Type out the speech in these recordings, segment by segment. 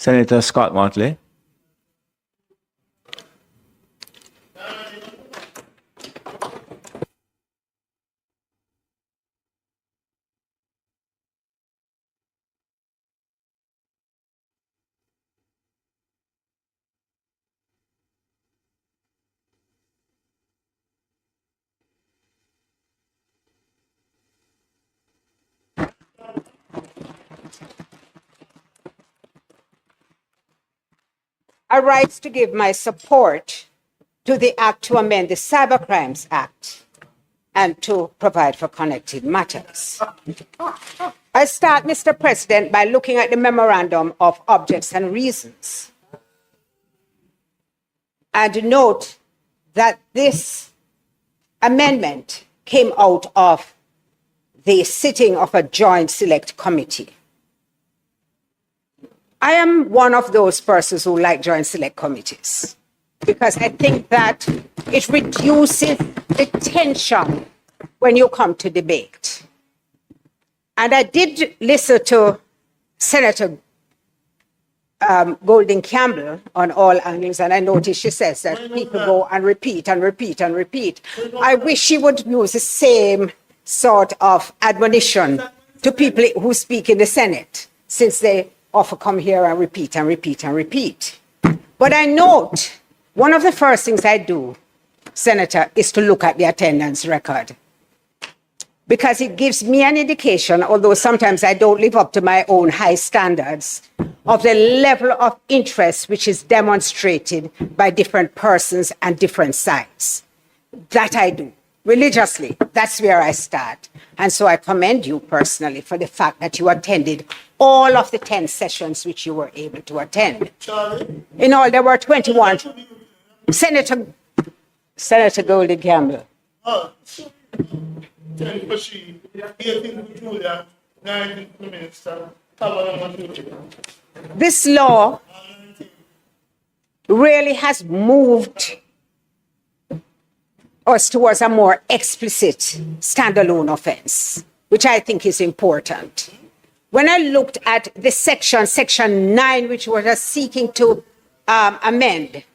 Senator Scott Motley. I rise to give my support to the act to amend the Cybercrimes Act and to provide for connected matters. I start, Mr. President, by looking at the memorandum of objects and reasons and note that this amendment came out of the sitting of a joint select committee. I am one of those persons who like joint select committees because I think that it reduces the tension when you come to debate. And I did listen to Senator Golden Campbell on all angles, and I noticed she says that people go and repeat and repeat and repeat. I wish she would use the same sort of admonition to people who speak in the Senate, since they often come here and repeat and repeat and repeat. But I note one of the first things I do, Senator, is to look at the attendance record, because it gives me an indication, although sometimes I don't live up to my own high standards, of the level of interest which is demonstrated by different persons and different sides. That I do. Religiously, that's where I start. And so I commend you personally for the fact that you attended all of the 10 sessions which you were able to attend. In all, there were 21. Senator Golden Campbell. This law really has moved us towards a more explicit standalone offense, which I think is important. When I looked at the section 9, which was seeking to amend,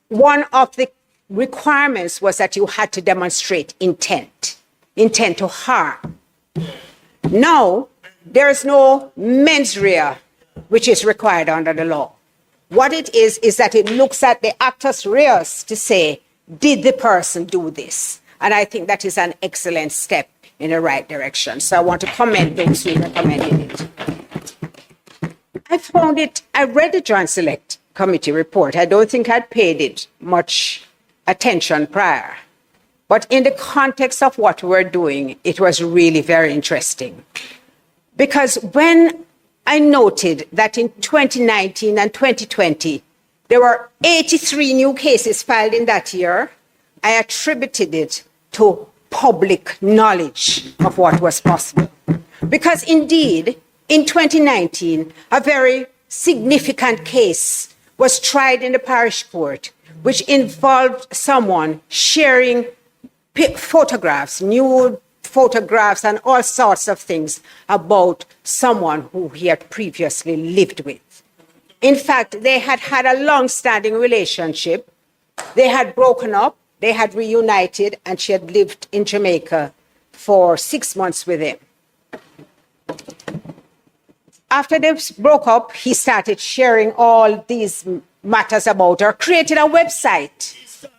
one of the requirements was that you had to demonstrate intent to harm. Now, there is no mens rea which is required under the law. What it is that it looks at the actus reus to say, did the person do this? And I think that is an excellent step in the right direction. So I want to commend those who recommended it. I read the Joint Select Committee report. I don't think I'd paid it much attention prior. But in the context of what we're doing, it was really very interesting. Because when I noted that in 2019 and 2020, there were 83 new cases filed in that year, I attributed it to public knowledge of what was possible. Because indeed, in 2019, a very significant case was tried in the parish court, which involved someone sharing photographs, nude photographs, and all sorts of things about someone who he had previously lived with. In fact, they had had a long-standing relationship. They had broken up, they had reunited, and she had lived in Jamaica for 6 months with him. After they broke up, he started sharing all these matters about her, created a website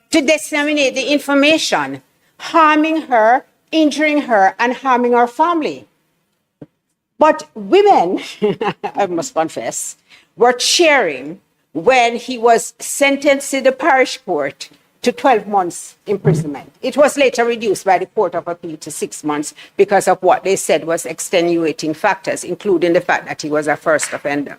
to disseminate the information, harming her, injuring her, and harming her family. But women, I must confess, were cheering when he was sentenced to the parish court to 12 months imprisonment. It was later reduced by the Court of Appeal to 6 months because of what they said was extenuating factors, including the fact that he was a first offender.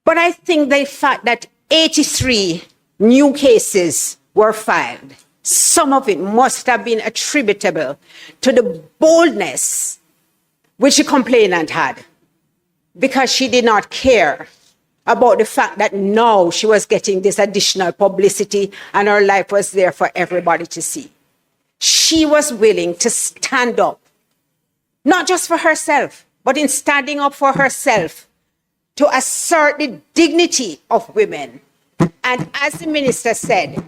But I think the fact that 83 new cases were filed, some of it must have been attributable to the boldness which the complainant had, because she did not care about the fact that now she was getting this additional publicity and her life was there for everybody to see. She was willing to stand up, not just for herself, but in standing up for herself, to assert the dignity of women. And as the minister said,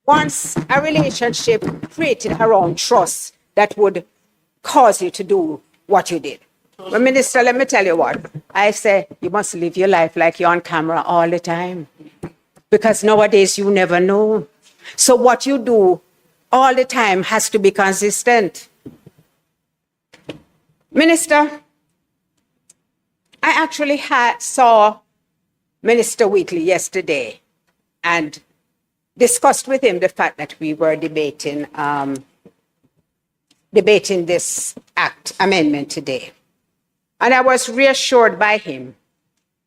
once a relationship created around trust, that would cause you to do what you did. But minister, let me tell you what, I say you must live your life like you're on camera all the time. Because nowadays you never know. So what you do all the time has to be consistent. Minister, I actually saw Minister Wheatley yesterday and discussed with him the fact that we were debating this act amendment today. And I was reassured by him.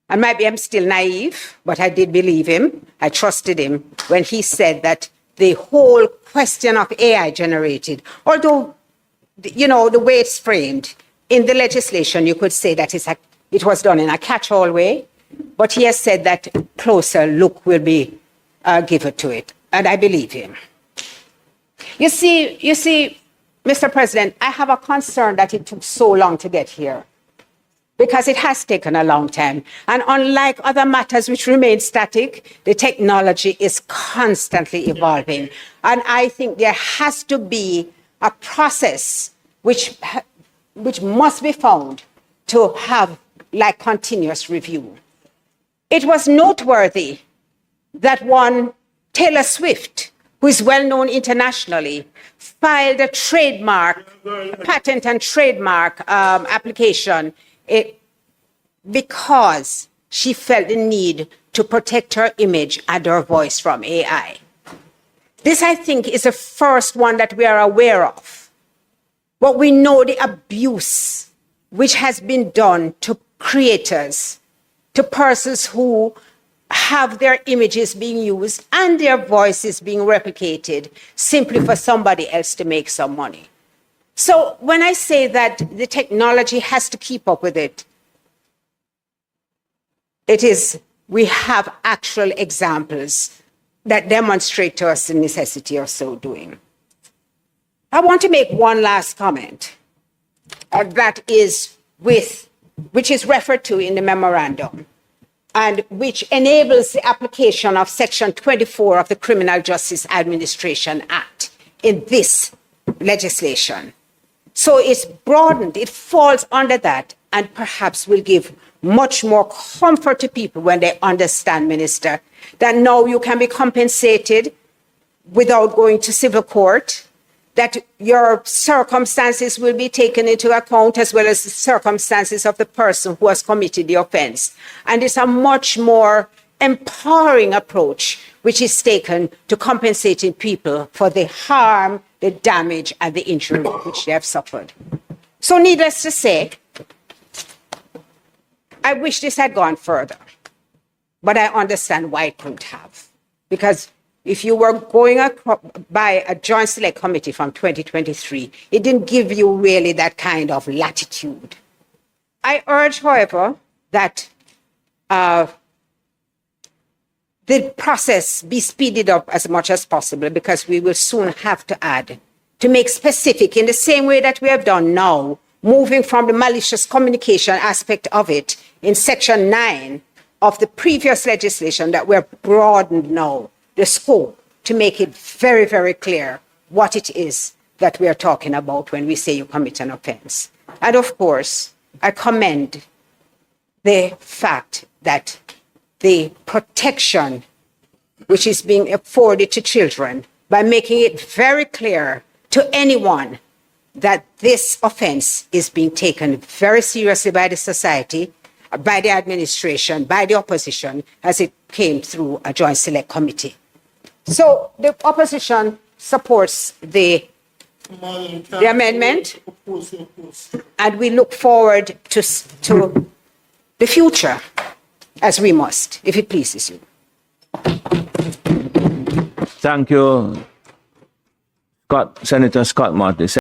And maybe I'm still naive, but I did believe him. I trusted him when he said that the whole question of AI generated, although, you know, the way it's framed in the legislation, you could say that it was done in a catch-all way, but he has said that closer look will be given to it, and I believe him. You see, Mr. President, I have a concern that it took so long to get here, because it has taken a long time. And unlike other matters which remain static, the technology is constantly evolving. And I think there has to be a process which must be found to have like continuous review. It was noteworthy that one Taylor Swift, who is well known internationally, filed a patent and trademark application because she felt the need to protect her image and her voice from AI. This, I think, is the first one that we are aware of. But we know the abuse which has been done to creators, to persons who have their images being used and their voices being replicated simply for somebody else to make some money. So when I say that the technology has to keep up with it, we have actual examples that demonstrate to us the necessity of so doing. I want to make one last comment which is referred to in the memorandum and which enables the application of Section 24 of the Criminal Justice Administration Act in this legislation. So it's broadened, it falls under that, and perhaps will give much more comfort to people when they understand, Minister, that now you can be compensated without going to civil court, that your circumstances will be taken into account as well as the circumstances of the person who has committed the offense. And it's a much more empowering approach which is taken to compensating people for the harm, the damage, and the injury which they have suffered. So needless to say, I wish this had gone further, but I understand why it couldn't have. Because if you were going by a joint select committee from 2023, it didn't give you really that kind of latitude. I urge, however, that the process be speeded up as much as possible, because we will soon have to add, to make specific in the same way that we have done now, moving from the malicious communication aspect of it in Section 9 of the previous legislation, that we're broadened now the scope to make it very, very clear what it is that we are talking about when we say you commit an offense. And of course, I commend the fact that the protection which is being afforded to children by making it very clear to anyone that this offense is being taken very seriously by the society, by the administration, by the opposition, as it came through a joint select committee. So the opposition supports the amendment, and we look forward to the future, as we must, if it pleases you. Thank you, Senator Scott Motley.